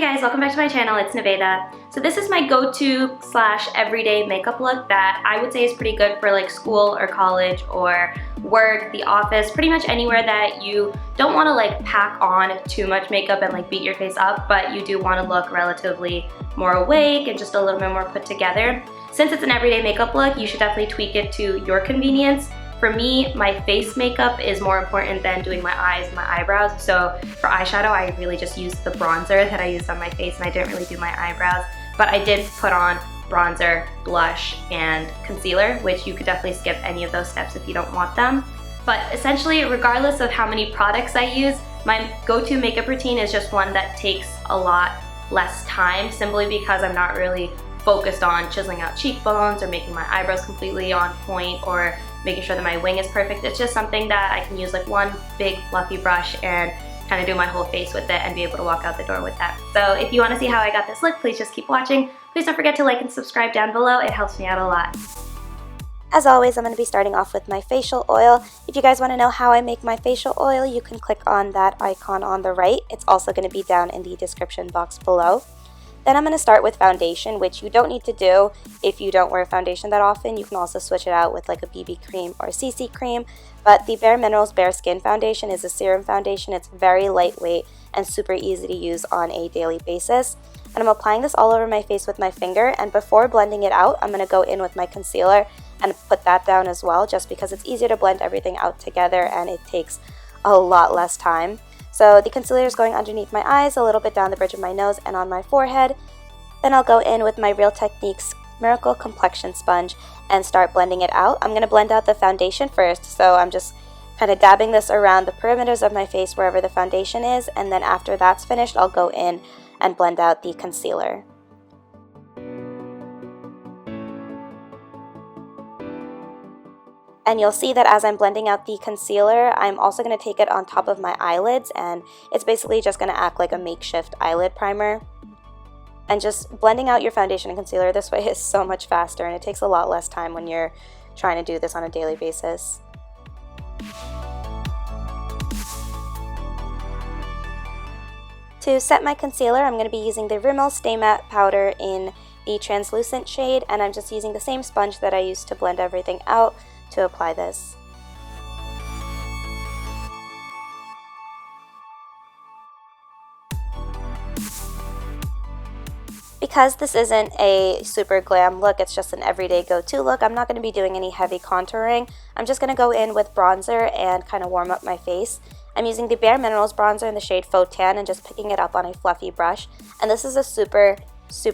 guys, welcome back to my channel. It's Nevada. So this is my go-to / everyday makeup look that I would say is pretty good for like school or college or work, the office, pretty much anywhere that you don't want to like pack on too much makeup and like beat your face up, but you do want to look relatively more awake and just a little bit more put together. Since it's an everyday makeup look, you should definitely tweak it to your convenience. For me, my face makeup is more important than doing my eyes and my eyebrows. So for eyeshadow, I really just used the bronzer that I used on my face and I didn't really do my eyebrows. But I did put on bronzer, blush, and concealer, which you could definitely skip any of those steps if you don't want them. But essentially, regardless of how many products I use, my go-to makeup routine is just one that takes a lot less time, simply because I'm not really focused on chiseling out cheekbones or making my eyebrows completely on point or making sure that my wing is perfect. It's just something that I can use like one big fluffy brush and kind of do my whole face with it and be able to walk out the door with that. So if you want to see how I got this look, please just keep watching. Please don't forget to like and subscribe down below. It helps me out a lot. As always, I'm going to be starting off with my facial oil. If you guys want to know how I make my facial oil, you can click on that icon on the right. It's also going to be down in the description box below. Then I'm going to start with foundation, which you don't need to do if you don't wear foundation that often. You can also switch it out with like a BB cream or CC cream. But the BareMinerals Bare Skin Foundation is a serum foundation. It's very lightweight and super easy to use on a daily basis. And I'm applying this all over my face with my finger. And before blending it out, I'm going to go in with my concealer and put that down as well, just because it's easier to blend everything out together and it takes a lot less time. So the concealer is going underneath my eyes, a little bit down the bridge of my nose and on my forehead. Then I'll go in with my Real Techniques Miracle Complexion Sponge and start blending it out. I'm going to blend out the foundation first, so I'm just kind of dabbing this around the perimeters of my face wherever the foundation is, and then after that's finished, I'll go in and blend out the concealer. And you'll see that as I'm blending out the concealer, I'm also going to take it on top of my eyelids, and it's basically just going to act like a makeshift eyelid primer. And just blending out your foundation and concealer this way is so much faster, and it takes a lot less time when you're trying to do this on a daily basis. To set my concealer, I'm going to be using the Rimmel Stay Matte Powder in the translucent shade, and I'm just using the same sponge that I used to blend everything out to apply this. Because this isn't a super glam look, it's just an everyday go-to look, I'm not going to be doing any heavy contouring. I'm just going to go in with bronzer and kind of warm up my face. I'm using the BareMinerals bronzer in the shade Faux Tan and just picking it up on a fluffy brush. And this is a super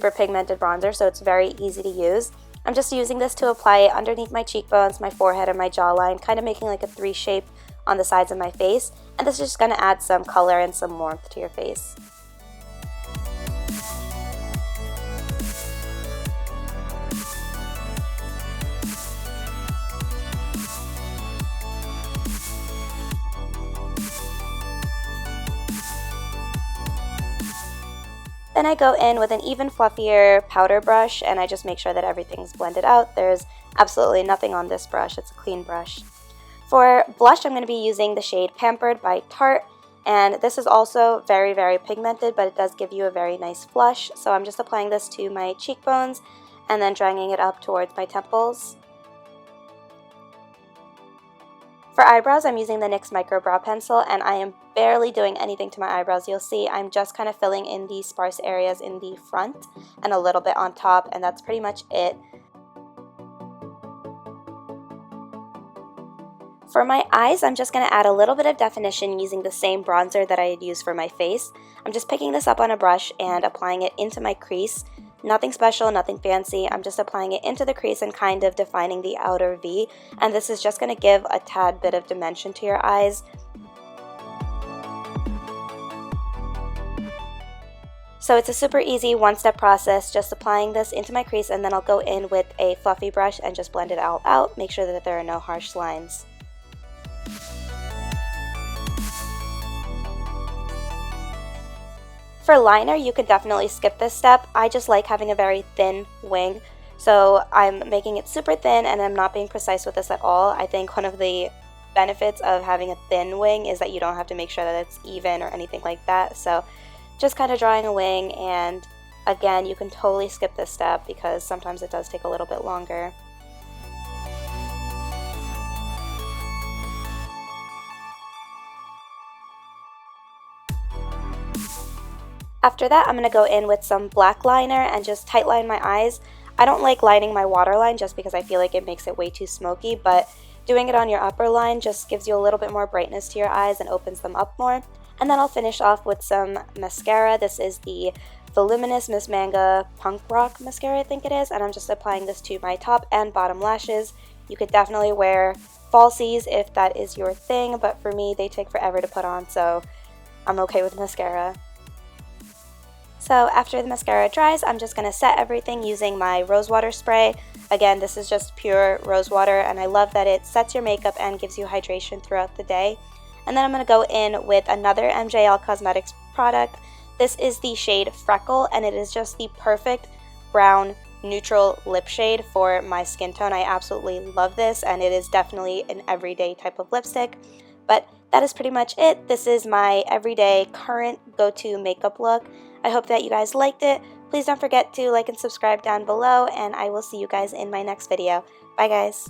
pigmented bronzer, so it's very easy to use. I'm just using this to apply it underneath my cheekbones, my forehead, and my jawline, kind of making like a 3 shape on the sides of my face. And this is just going to add some color and some warmth to your face. Then I go in with an even fluffier powder brush and I just make sure that everything's blended out. There's absolutely nothing on this brush, it's a clean brush. For blush, I'm going to be using the shade Pampered by Tarte, and this is also very pigmented, but it does give you a very nice flush. So I'm just applying this to my cheekbones and then dragging it up towards my temples. For eyebrows, I'm using the NYX Micro Brow Pencil, and I am barely doing anything to my eyebrows. You'll see I'm just kind of filling in the sparse areas in the front and a little bit on top, and that's pretty much it. For my eyes, I'm just going to add a little bit of definition using the same bronzer that I had used for my face. I'm just picking this up on a brush and applying it into my crease. Nothing special, nothing fancy. I'm just applying it into the crease and kind of defining the outer V, and this is just going to give a tad bit of dimension to your eyes. So it's a super easy one-step process, just applying this into my crease, and then I'll go in with a fluffy brush and just blend it all out, make sure that there are no harsh lines. For liner, you could definitely skip this step. I just like having a very thin wing, so I'm making it super thin and I'm not being precise with this at all. I think one of the benefits of having a thin wing is that you don't have to make sure that it's even or anything like that. So just kind of drawing a wing, and again, you can totally skip this step because sometimes it does take a little bit longer. After that, I'm going to go in with some black liner and just tight line my eyes. I don't like lining my waterline just because I feel like it makes it way too smoky, but doing it on your upper line just gives you a little bit more brightness to your eyes and opens them up more. And then I'll finish off with some mascara. This is the Voluminous Miss Manga Punk Rock mascara, I think it is, and I'm just applying this to my top and bottom lashes. You could definitely wear falsies if that is your thing, but for me, they take forever to put on, so I'm okay with mascara. So after the mascara dries, I'm just going to set everything using my rose water spray. Again, this is just pure rose water, and I love that it sets your makeup and gives you hydration throughout the day. And then I'm going to go in with another MJL Cosmetics product. This is the shade Freckle, and it is just the perfect brown neutral lip shade for my skin tone. I absolutely love this, and it is definitely an everyday type of lipstick. But that is pretty much it. This is my everyday current go-to makeup look. I hope that you guys liked it. Please don't forget to like and subscribe down below, and I will see you guys in my next video. Bye guys!